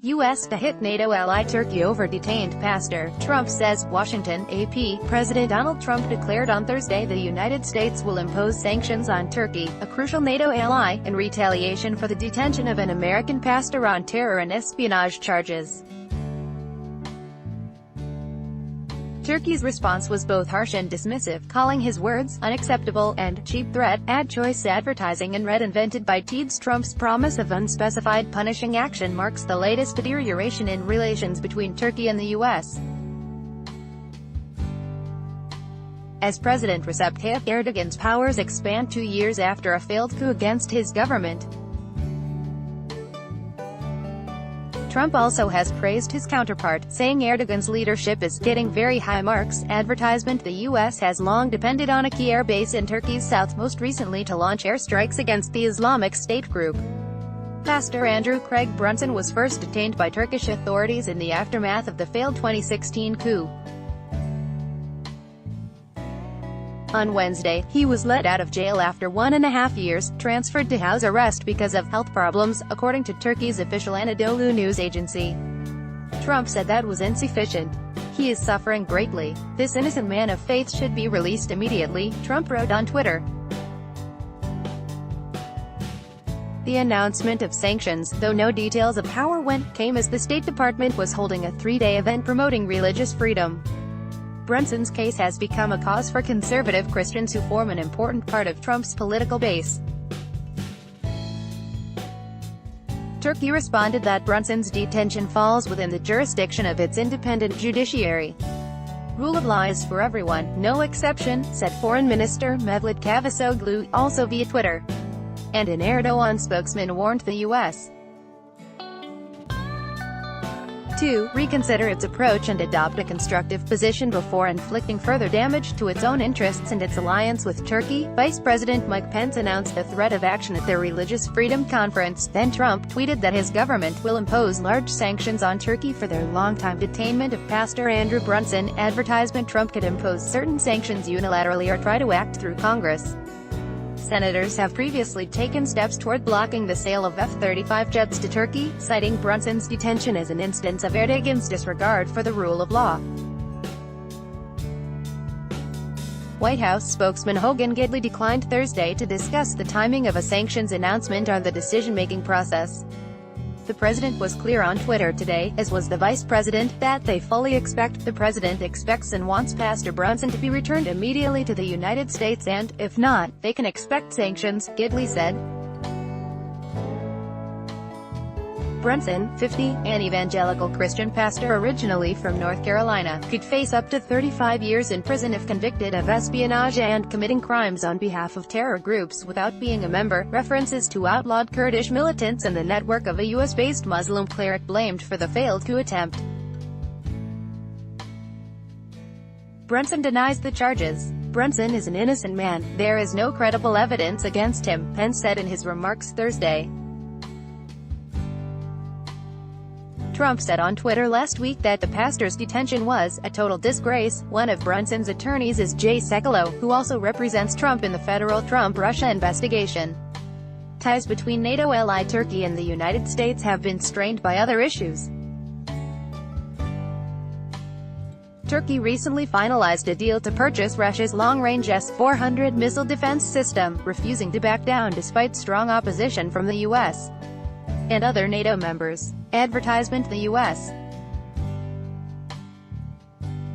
U.S. to hit NATO ally Turkey over detained pastor, Trump says. Washington, AP. President Donald Trump declared on Thursday the United States will impose sanctions on Turkey, a crucial NATO ally, in retaliation for the detention of an American pastor on terror and espionage charges. Turkey's response was both harsh and dismissive, calling his words unacceptable and cheap threat, ad choice advertising, and red invented by Teeds. Trump's promise of unspecified punishing action marks the latest deterioration in relations between Turkey and the U.S. as President Recep Tayyip Erdogan's powers expand 2 years after a failed coup against his government. Trump also has praised his counterpart, saying Erdogan's leadership is getting very high marks. Advertisement. The U.S. has long depended on a key air base in Turkey's south, most recently to launch airstrikes against the Islamic State group. Pastor Andrew Craig Brunson was first detained by Turkish authorities in the aftermath of the failed 2016 coup. On Wednesday, he was let out of jail after 1.5 years, transferred to house arrest because of health problems, according to Turkey's official Anadolu news agency. Trump said that was insufficient. He is suffering greatly. This innocent man of faith should be released immediately, Trump wrote on Twitter. The announcement of sanctions, though no details of how or when, came as the State Department was holding a 3-day event promoting religious freedom. Brunson's case has become a cause for conservative Christians who form an important part of Trump's political base. Turkey responded that Brunson's detention falls within the jurisdiction of its independent judiciary. Rule of law is for everyone, no exception, said Foreign Minister Mevlut Cavusoglu, also via Twitter. And an Erdogan spokesman warned the U.S. to reconsider its approach and adopt a constructive position before inflicting further damage to its own interests and its alliance with Turkey. Vice President Mike Pence announced a threat of action at their Religious Freedom Conference. Then Trump tweeted that his government will impose large sanctions on Turkey for their longtime detainment of Pastor Andrew Brunson. Advertisement. Trump could impose certain sanctions unilaterally or try to act through Congress. Senators have previously taken steps toward blocking the sale of F-35 jets to Turkey, citing Brunson's detention as an instance of Erdogan's disregard for the rule of law. White House spokesman Hogan Gidley declined Thursday to discuss the timing of a sanctions announcement or the decision-making process. The president was clear on Twitter today, as was the vice president, that they fully expect, the president expects and wants Pastor Brunson to be returned immediately to the United States and, if not, they can expect sanctions, Gidley said. Brunson, 50, an evangelical Christian pastor originally from North Carolina, could face up to 35 years in prison if convicted of espionage and committing crimes on behalf of terror groups without being a member. References to outlawed Kurdish militants and the network of a U.S.-based Muslim cleric blamed for the failed coup attempt. Brunson denies the charges. Brunson is an innocent man. There is no credible evidence against him, Pence said in his remarks Thursday. Trump said on Twitter last week that the pastor's detention was a total disgrace. One of Brunson's attorneys is Jay Sekulow, who also represents Trump in the federal Trump-Russia investigation. Ties between NATO ally Turkey and the United States have been strained by other issues. Turkey recently finalized a deal to purchase Russia's long-range S-400 missile defense system, refusing to back down despite strong opposition from the U.S. and other NATO members. Advertisement. The U.S.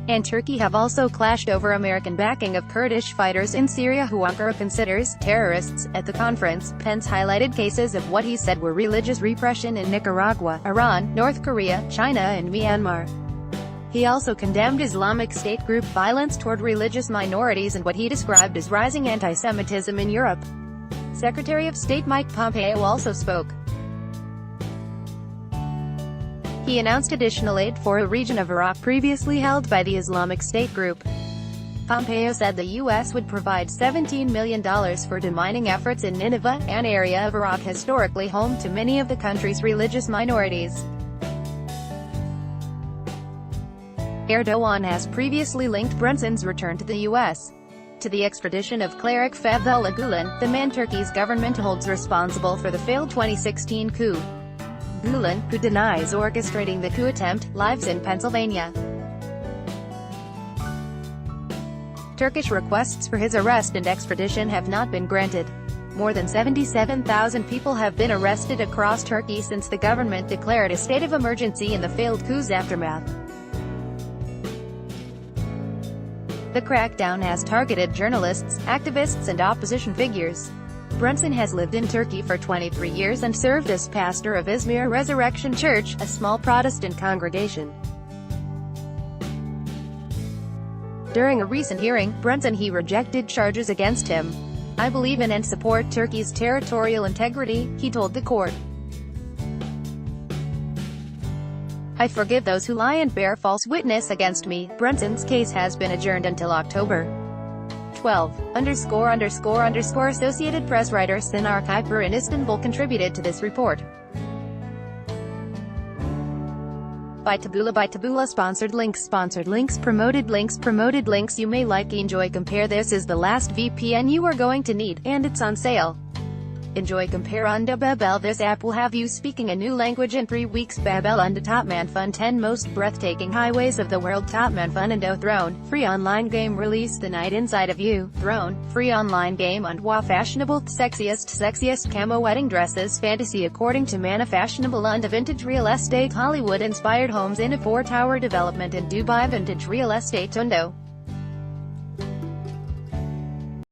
and Turkey have also clashed over American backing of Kurdish fighters in Syria who Ankara considers terrorists. At the conference, Pence highlighted cases of what he said were religious repression in Nicaragua, Iran, North Korea, China and Myanmar. He also condemned Islamic State group violence toward religious minorities and what he described as rising anti-Semitism in Europe. Secretary of State Mike Pompeo also spoke. He announced additional aid for a region of Iraq previously held by the Islamic State group. Pompeo said the U.S. would provide $17 million for demining efforts in Nineveh, an area of Iraq historically home to many of the country's religious minorities. Erdogan has previously linked Brunson's return to the U.S. to the extradition of cleric Fethullah Gulen, the man Turkey's government holds responsible for the failed 2016 coup. Gulen, who denies orchestrating the coup attempt, lives in Pennsylvania. Turkish requests for his arrest and extradition have not been granted. More than 77,000 people have been arrested across Turkey since the government declared a state of emergency in the failed coup's aftermath. The crackdown has targeted journalists, activists and opposition figures. Brunson has lived in Turkey for 23 years and served as pastor of Izmir Resurrection Church, a small Protestant congregation. During a recent hearing, Brunson rejected charges against him. "I believe in and support Turkey's territorial integrity," he told the court. "I forgive those who lie and bear false witness against me." Brunson's case has been adjourned until October 12. Associated Press writer Sinar Kuiper in Istanbul contributed to this report. By Taboola Sponsored links Promoted links you may like, enjoy, compare. This is the last VPN you are going to need, and it's on sale. Enjoy Compare on Babel. This app will have you speaking a new language in 3 weeks. Babel on Top Man Fun. 10 most breathtaking highways of the world. Top Man Fun and Throne. Free online game. Release the night inside of you. Throne. Free online game on WoW. Fashionable, sexiest camo wedding dresses. Fantasy according to Mana. Fashionable and vintage real estate. Hollywood inspired homes in a 4-tower development in Dubai. Vintage real estate. Tundo.